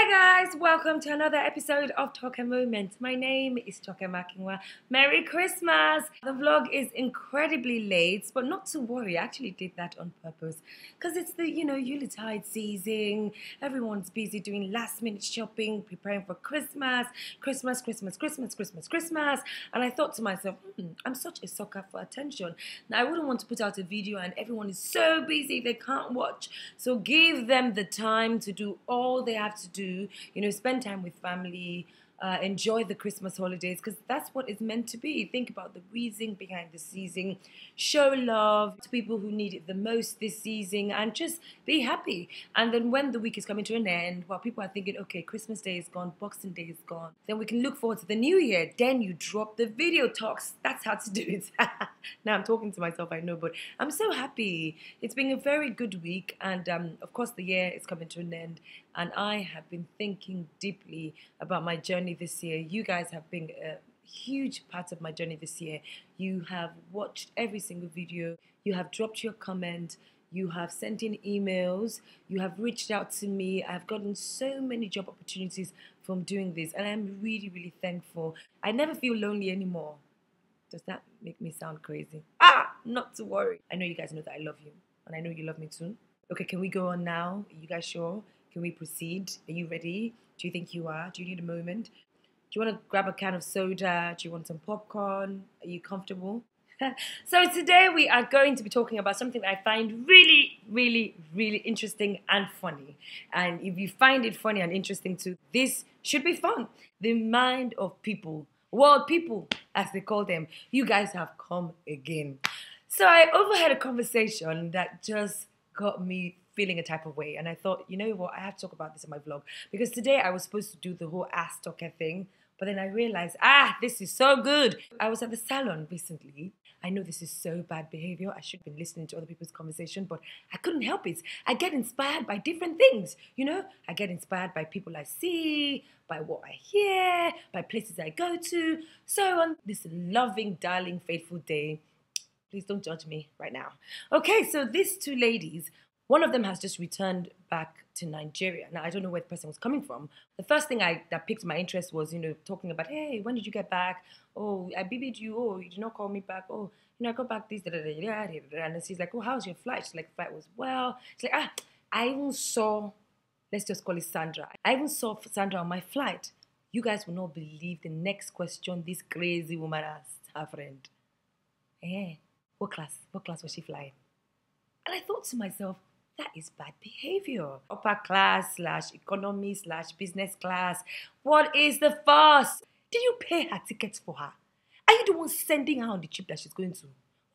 Hey guys, welcome to another episode of TokeMoments. My name is TokeMakinwa. Merry Christmas! The vlog is incredibly late, but not to worry, I actually did that on purpose because it's the, Yuletide season. Everyone's busy doing last minute shopping, preparing for Christmas. And I thought to myself, I'm such a sucker for attention. Now, I wouldn't want to put out a video and everyone is so busy they can't watch. So give them the time to do all they have to do, spend time with family, enjoy the Christmas holidays, because that's what it's meant to be. Think about the reason behind the season, show love to people who need it the most this season, and just be happy. And then when the week is coming to an end, while people are thinking, okay, Christmas Day is gone, Boxing Day is gone, then we can look forward to the new year. Then you drop the video talks. That's how to do it. Now I'm talking to myself, I know, but I'm so happy. It's been a very good week, and of course the year is coming to an end, and I have been thinking deeply about my journey this year. You guys have been a huge part of my journey this year. You have watched every single video, you have dropped your comment, you have sent in emails, you have reached out to me. I've gotten so many job opportunities from doing this, and I'm really, really thankful. I never feel lonely anymore. Does that make me sound crazy? Not to worry. I know you guys know that I love you, and I know you love me too. Okay, can we go on now? Are you guys sure? Can we proceed? Are you ready? Do you think you are? Do you need a moment? Do you want to grab a can of soda? Do you want some popcorn? Are you comfortable? So today we are going to be talking about something that I find really, really, really interesting and funny. And if you find it funny and interesting too, this should be fun. The mind of people, world people, as they call them. You guys have come again. So I overheard a conversation that just got me feeling a type of way, and I thought, you know what, I have to talk about this in my vlog, because today I was supposed to do the whole ass talker thing, but then I realized, this is so good. I was at the salon recently. I know this is so bad behavior. I should have been listening to other people's conversation, but I couldn't help it. I get inspired by different things, I get inspired by people I see, by what I hear, by places I go to. So on this loving, darling, faithful day, please don't judge me right now. Okay, so these two ladies, one of them has just returned back to Nigeria. Now, I don't know where the person was coming from. The first thing that piqued my interest was, talking about, hey, when did you get back? Oh, I BB'd you. Oh, you did not call me back. Oh, I got back this, And then she's like, oh, how's your flight? She's like, flight was well. She's like, I even saw, let's just call it Sandra. I even saw Sandra on my flight. You guys will not believe the next question this crazy woman asked her friend. Hey, what class was she flying? And I thought to myself, that is bad behavior. Upper class / economy / business class. What is the fuss? Did you pay her tickets for her? Are you the one sending her on the trip that she's going to?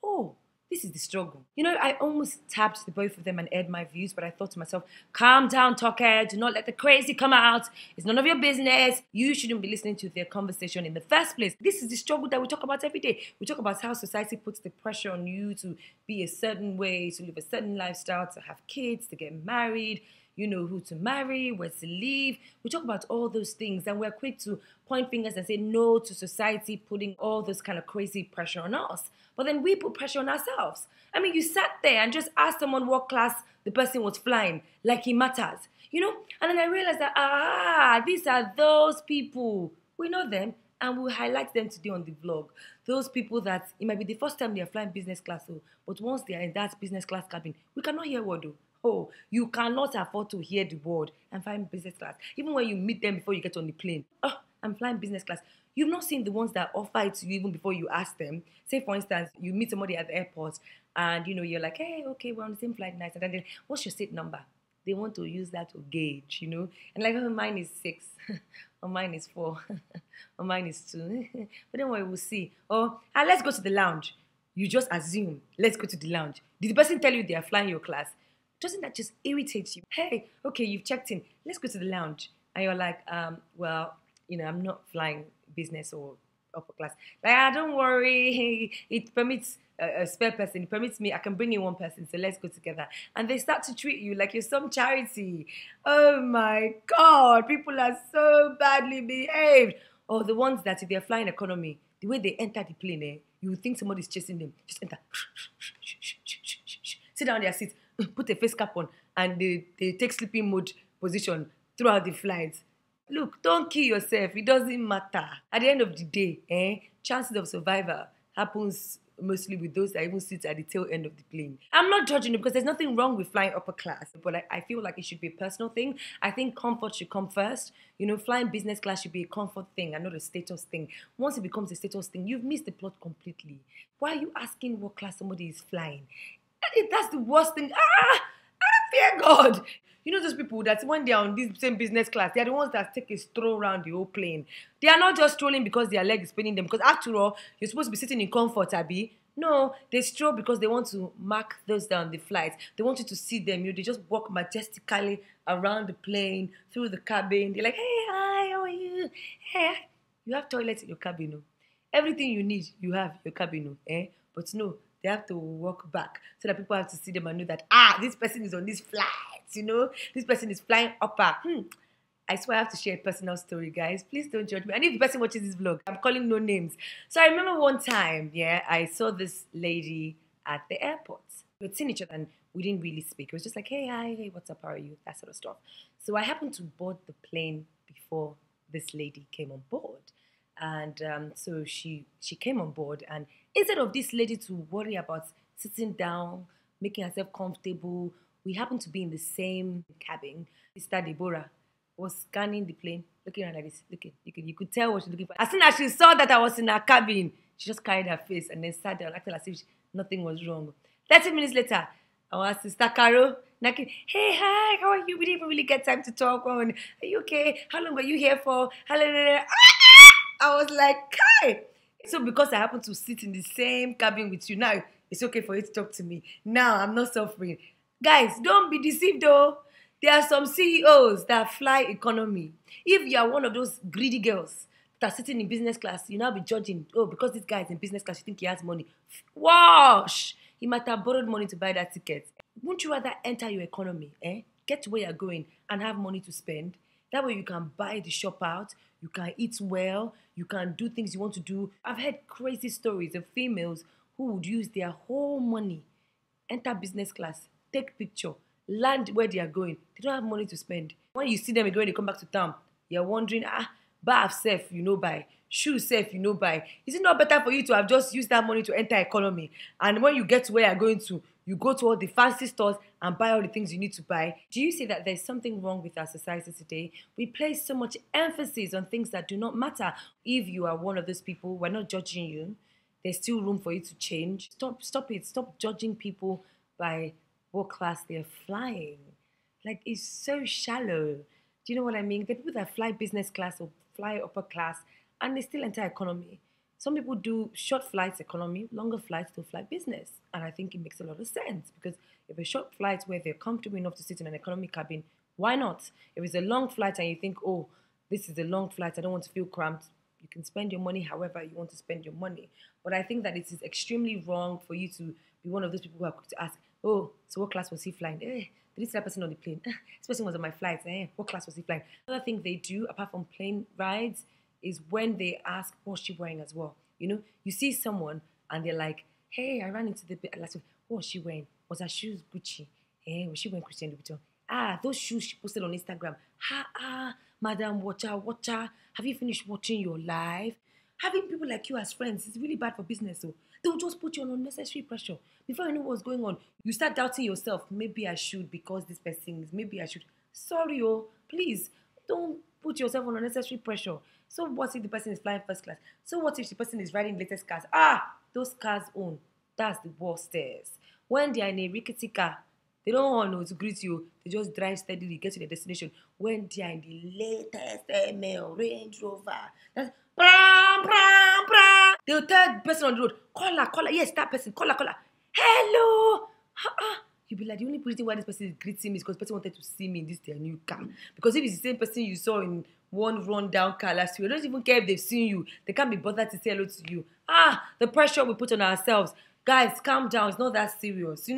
Oh, this is the struggle. I almost tapped the both of them and aired my views, but I thought to myself, calm down, talker. Do not let the crazy come out. It's none of your business. You shouldn't be listening to their conversation in the first place. This is the struggle that we talk about every day. We talk about how society puts the pressure on you to be a certain way, to live a certain lifestyle, to have kids, to get married, who to marry, where to live. We talk about all those things, and we're quick to point fingers and say no to society putting all this kind of crazy pressure on us. But then we put pressure on ourselves. I mean, you sat there and just asked someone what class the person was flying, like it matters, And then I realized that, these are those people. We know them, and we'll highlight them today on the vlog. Those people that it might be the first time they're flying business class, but once they're in that business class cabin, we cannot hear word. Oh, you cannot afford to hear the word and fly business class. Even when you meet them before you get on the plane. Oh, I'm flying business class. You've not seen the ones that offer it to you even before you ask them. Say, for instance, you meet somebody at the airport and, you're like, hey, okay, we're on the same flight, nice. And then what's your seat number? They want to use that to gauge, And like, oh, mine is 6. Or mine is 4. Or mine is 2. But then we'll see. Or, let's go to the lounge. You just assume, let's go to the lounge. Did the person tell you they are flying your class? Doesn't that just irritate you? Hey, okay, you've checked in. Let's go to the lounge. And you're like, well, I'm not flying business or upper class. Like, don't worry. It permits a spare person. It permits me. I can bring in one person. So let's go together. And they start to treat you like you're some charity. Oh my God. People are so badly behaved. Or the ones that if they're flying economy, the way they enter the plane, you would think somebody's chasing them. Just enter. Sit down in their seat. Put a face cap on, and they take sleeping mode position throughout the flight. Look, don't kill yourself. It doesn't matter. At the end of the day, chances of survival happens mostly with those that even sit at the tail end of the plane. I'm not judging you because there's nothing wrong with flying upper class, but I feel like it should be a personal thing. I think comfort should come first. You know, flying business class should be a comfort thing and not a status thing. Once it becomes a status thing, you've missed the plot completely. Why are you asking what class somebody is flying? That's the worst thing. Fear God. You know those people that when they're on this same business class, they're the ones that take a stroll around the whole plane. They are not just strolling because their leg is paining them. Because after all, you're supposed to be sitting in comfort, Abby. No, they stroll because they want to mark those down the flight. They want you to see them. You know, they just walk majestically around the plane, through the cabin. They're like, hey, hi, how are you? Hey, you have toilets in your cabin, no? Everything you need, you have in your cabin, no? But no, they have to walk back so that people have to see them and know that, this person is on this flight, you know? This person is flying upper. I swear I have to share a personal story, guys. Please don't judge me. And if the person watches this vlog, I'm calling no names. So I remember one time, I saw this lady at the airport. We had seen each other and we didn't really speak. It was just like, hey, hi, hey, what's up, how are you? That sort of stuff. So I happened to board the plane before this lady came on board. And so she came on board, and instead of this lady to worry about sitting down, making herself comfortable, we happened to be in the same cabin. Sister Deborah was scanning the plane, looking around like this, looking. You could tell what she's looking for. As soon as she saw that I was in her cabin, she just carried her face and then sat down, acted as if nothing was wrong. 30 minutes later, I was Sister Caro knocking. Hey, hi, how are you? We didn't even really get time to talk. Are you okay? How long were you here for? I was like, Kai! So because I happen to sit in the same cabin with you, now it's okay for you to talk to me. Now I'm not suffering. Guys, don't be deceived though. There are some CEOs that fly economy. If you are one of those greedy girls that are sitting in business class, you now be judging, because this guy is in business class, you think he has money. Wash! He might have borrowed money to buy that ticket. Wouldn't you rather enter your economy, get to where you're going and have money to spend? That way you can buy the shop out, you can eat well, you can do things you want to do. I've heard crazy stories of females who would use their whole money, enter business class, take picture, land where they are going. They don't have money to spend. When you see them again when they come back to town, you're wondering, bath safe, buy. Shoes safe, buy. Is it not better for you to have just used that money to enter economy? And when you get to where you're going to, you go to all the fancy stores and buy all the things you need to buy. Do you see that there's something wrong with our society today? We place so much emphasis on things that do not matter. If you are one of those people, we're not judging you. There's still room for you to change. Stop it. Stop judging people by what class they're flying. Like, it's so shallow. Do you know what I mean? The people that fly business class or fly upper class and they still enter economy. Some people do short flights economy, longer flights to fly business. And I think it makes a lot of sense because if a short flight where they're comfortable enough to sit in an economy cabin, why not? If it's a long flight and you think, this is a long flight, I don't want to feel cramped, you can spend your money however you want to spend your money. But I think that it is extremely wrong for you to be one of those people who are quick to ask, so what class was he flying? Did you see that person on the plane? This person was on my flight. What class was he flying? Another thing they do, apart from plane rides, is when they ask, what's she wearing as well? You see someone and they're like, hey, I ran into the last week. What was she wearing? Was her shoes Gucci? Was she wearing Christian Louboutin? Those shoes she posted on Instagram. Madam, watcher. Have you finished watching your life? Having people like you as friends is really bad for business. So they'll just put you on unnecessary pressure. Before you know what's going on, you start doubting yourself. Maybe I should because this person is. Maybe I should. Sorry, please don't put yourself on unnecessary pressure. So what if the person is flying first class? So what if the person is riding latest cars? Those cars own. That's the worst test. When they are in a rickety car, they don't want to greet you. They just drive steadily, get to their destination. When they are in the latest ML, Range Rover, that's bram, bram, bram. They'll tell the person on the road, call her. Yes, that person, call her. Hello. You'll be like, the only reason why this person is greeting me is because the person wanted to see me in this their new car. Because if it's the same person you saw in one rundown car last year, they don't even care if they've seen you. They can't be bothered to say hello to you. The pressure we put on ourselves. Guys, calm down. It's not that serious.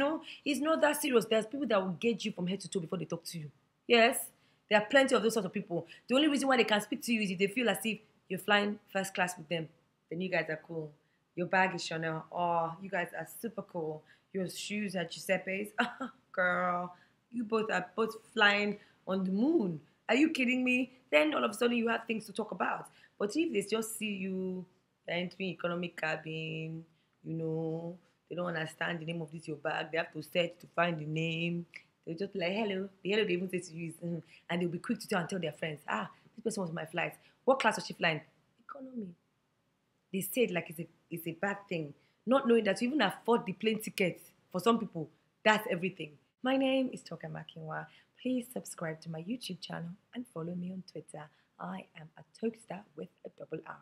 It's not that serious. There's people that will gauge you from head to toe before they talk to you. Yes, there are plenty of those sorts of people. The only reason why they can speak to you is if they feel as if you're flying first class with them. Then you guys are cool. Your bag is Chanel. You guys are super cool. Your shoes are Giuseppe's. Girl, you both are flying on the moon. Are you kidding me? Then all of a sudden you have things to talk about. But if they just see you entering economic cabin, you know, they don't understand the name of this your bag. They have to search to find the name. They'll just be like, hello. The hello they even say to you is, and they'll be quick to tell and tell their friends, this person was my flight. What class was she flying? Economy. They say it like it's a bad thing. Not knowing that to even afford the plane tickets for some people, that's everything. My name is Toka Makinwa. Please subscribe to my YouTube channel and follow me on Twitter. I am a Tokestar with a double R.